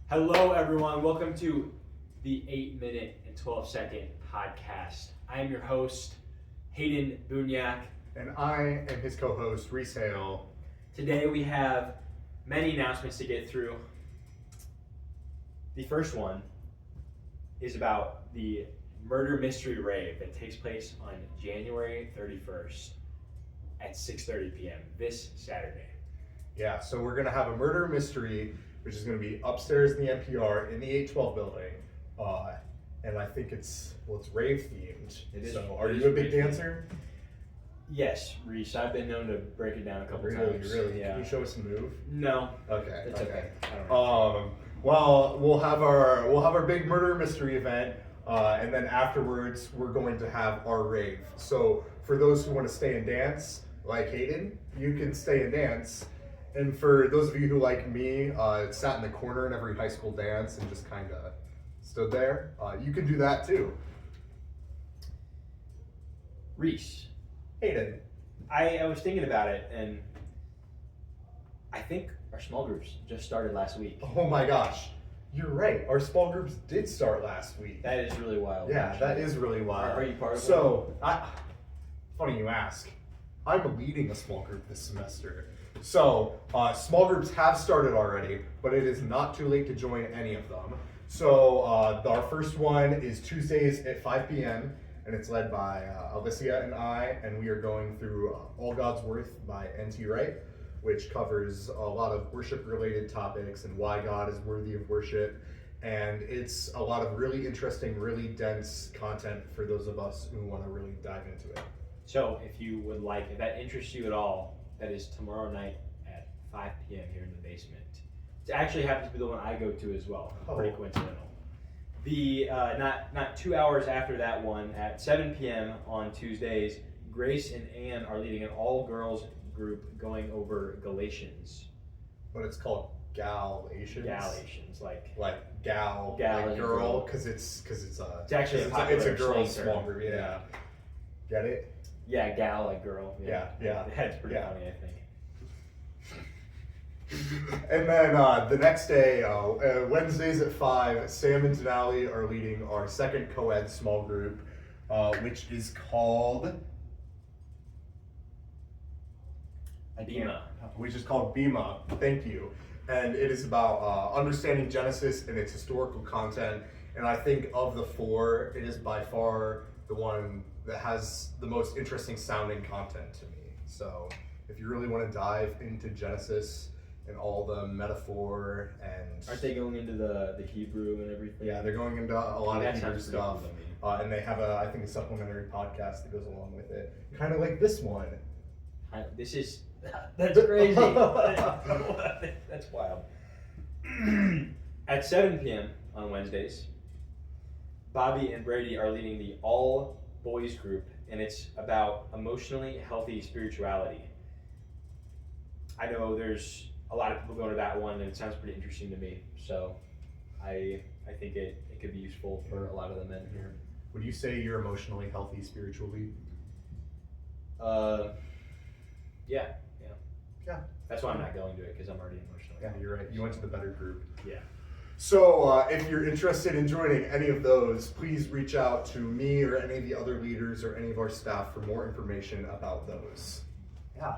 Hello, everyone. Welcome to the 8-minute and 12-second podcast. I am your host, Hayden Bunyak. And I am his co-host, Reese Hale. Today we have many announcements to get through. The first one is about the murder mystery rave that takes place on January 31st at 6:30 p.m. this Saturday. Yeah, so we're going to have a murder mystery, which is going to be upstairs in the NPR in the 812 building. And I think it's rave themed. It is. So are It you is a big rave dancer? Yes, Reese. I've been known to break it down a couple times. Really? Yeah. Can you show us a move? No. Okay. It's okay. I don't know. Well, we'll have our big murder mystery event, and then afterwards we're going to have our rave. So for those who want to stay and dance, like Hayden, you can stay and dance. And for those of you who, like me, sat in the corner in every high school dance and just kind of stood there, you can do that too. Reese, Hayden. I was thinking about it, and I think our small groups just started last week. Oh my gosh, you're right. Our small groups did start last week. That is really wild. Yeah, actually. that is really wild. Are you part of So, funny you ask. I'm leading a small group this semester. So, small groups have started already, but it is not too late to join any of them. So, our first one is Tuesdays at 5 p.m., and it's led by Alicia and I, and we are going through All God's Worth by N.T. Wright, which covers a lot of worship-related topics and why God is worthy of worship. And it's a lot of really interesting, really dense content for those of us who want to really dive into it. So if you would like, if that interests you at all, that is tomorrow night at 5 p.m. here in the basement. It actually happens to be the one I go to as well. Pretty coincidental. The not 2 hours after that one at 7 p.m. on Tuesdays, Grace and Ann are leading an all-girls group going over Galatians. But it's called Galatians. Galatians, like gal, Gal like and girl, girl. because it's actually a it's popular a girls' slang small term. group. Yeah. Get it? Yeah, gal, like girl. Yeah. That's pretty Yeah. funny, I think. And then the next day, Wednesdays at 5, Sam and Denali are leading our second co-ed small group, which is called Bema. Thank you. And it is about understanding Genesis and its historical content. And I think of the four, it is by far the one that has the most interesting sounding content to me. So if you really want to dive into Genesis and all the metaphor and... Aren't they going into the Hebrew and everything? Yeah, they're going into a lot That of Hebrew sounds pretty stuff. cool to me. And they have, I think, a supplementary podcast that goes along with it. Kind of like this one. That's crazy. That's wild. At 7 p.m. on Wednesdays, Bobby and Brady are leading the all boys group, and it's about emotionally healthy spirituality. I know there's a lot of people going to that one, and it sounds pretty interesting to me. So I think it could be useful for a lot of the men here. Would you say you're emotionally healthy spiritually? Yeah. Yeah. That's why I'm not going to it, because I'm already emotionally. Yeah, you're right. You went to the better group. Yeah. So if you're interested in joining any of those, please reach out to me or any of the other leaders or any of our staff for more information about those. Yeah.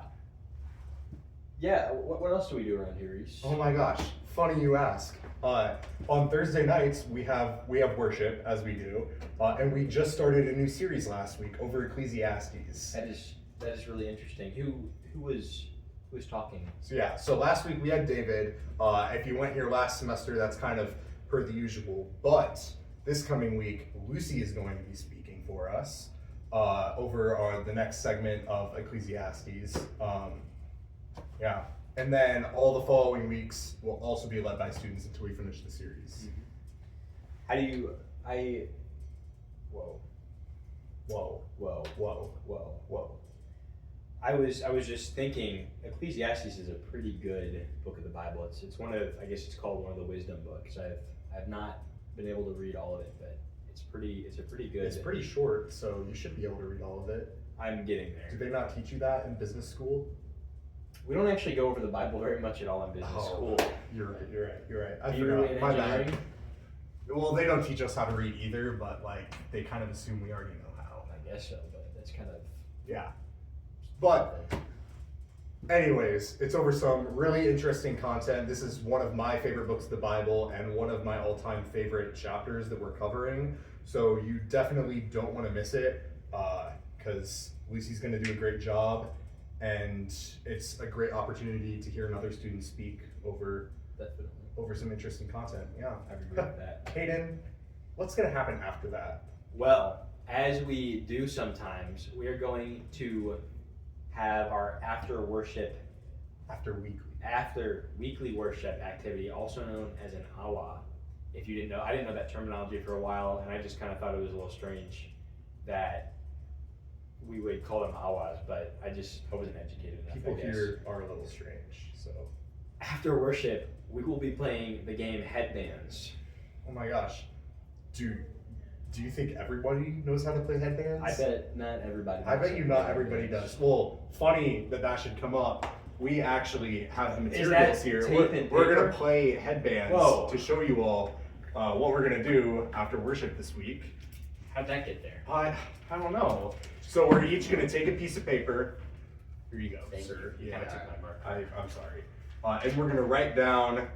Yeah. What else do we do around here, Reese? Oh my gosh, funny you ask. On Thursday nights we have worship, as we do, and we just started a new series last week over Ecclesiastes. That is really interesting. Who was talking? So last week we had David. If you went here last semester, that's kind of per the usual. But this coming week, Lucy is going to be speaking for us over the next segment of Ecclesiastes. And then all the following weeks will also be led by students until we finish the series. Mm-hmm. How do you? Whoa. I was just thinking, Ecclesiastes is a pretty good book of the Bible. It's one of, I guess it's called one of the wisdom books. I've not been able to read all of it, but it's a pretty good. It's pretty short, so you should be able to read all of it. I'm getting there. Do they not teach you that in business school? We don't actually go over the Bible very much at all in business school. You're right. I Are you forgot. really in My bad. engineering? Well, they don't teach us how to read either, but like they kind of assume we already know how. I guess so, but that's kind of. Yeah. But anyways, it's over some really interesting content. This is one of my favorite books of the Bible and one of my all-time favorite chapters that we're covering. So you definitely don't want to miss it because Lucy's going to do a great job, and it's a great opportunity to hear another student speak over some interesting content. Yeah. I agree with that. Hayden, what's going to happen after that? Well, as we do sometimes, we are going to have our after weekly worship activity, also known as an awa. If you didn't know, I didn't know that terminology for a while, and I just kind of thought it was a little strange that we would call them awas, but I wasn't educated enough. People I guess. here are a little strange, so. After worship, we will be playing the game Headbands. Oh my gosh. Do you think everybody knows how to play headbands? I bet not everybody. I bet you not knows everybody headbands. does. Well, funny that should come up. We actually have the Is materials that here. tape and We're paper? gonna play headbands Whoa. to show you all what we're gonna do after worship this week. How'd that get there? I don't know. So we're each gonna take a piece of paper. Here you go, Thank sir. you. Kinda took my marker. I'm sorry. And we're gonna write down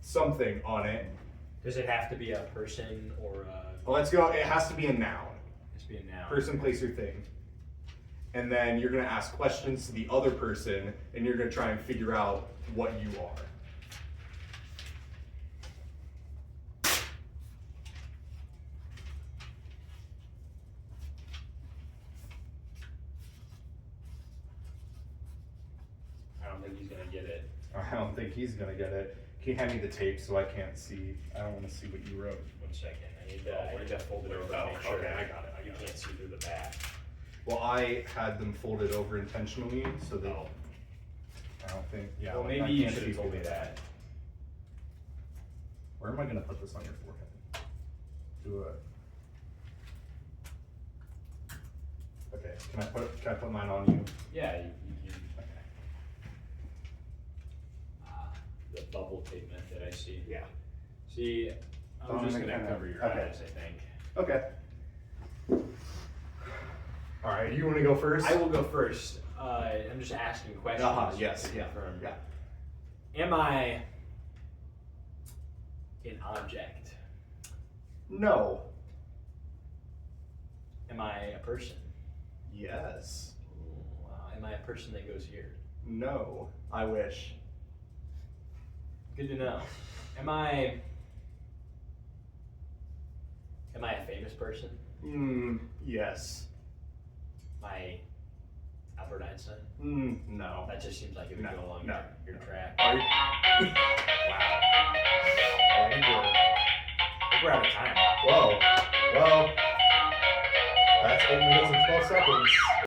something on it. Does it have to be a person or a? Well, let's go. It has to be a noun. It's be a noun. Person, place, or thing. And then you're gonna ask questions to the other person, and you're gonna try and figure out what you are. I don't think he's gonna get it. I don't think he's gonna get it. Can you hand me the tape so I can't see? I don't want to see what you wrote. 1 second. I need to fold it over to make sure. Okay, I got it. You can't see through the back. Well, I had them folded over intentionally so that Oh. I don't think. Yeah. Well, like, maybe I you can't should see have told me through that. Where am I gonna put this on your forehead? Do it. Okay. Can I put mine on you? Yeah, you Okay. the bubble tape method. I see. Yeah. See, I'm I'm just gonna gonna kinda- cover your okay. eyes. I think. Okay. All right. You want to go first? I will go first. I'm just asking questions. Yes. to Yeah. confirm. Yeah. Am I an object? No. Am I a person? Yes. Am I a person that goes here? No. I wish. Good to know. Am I a famous person? Yes. Am I Albert Einstein? No. That just seems like it would No, go along no, your track. Are you? Wow. I think we're out of time. Whoa. Well, that's 8 minutes and 12 seconds.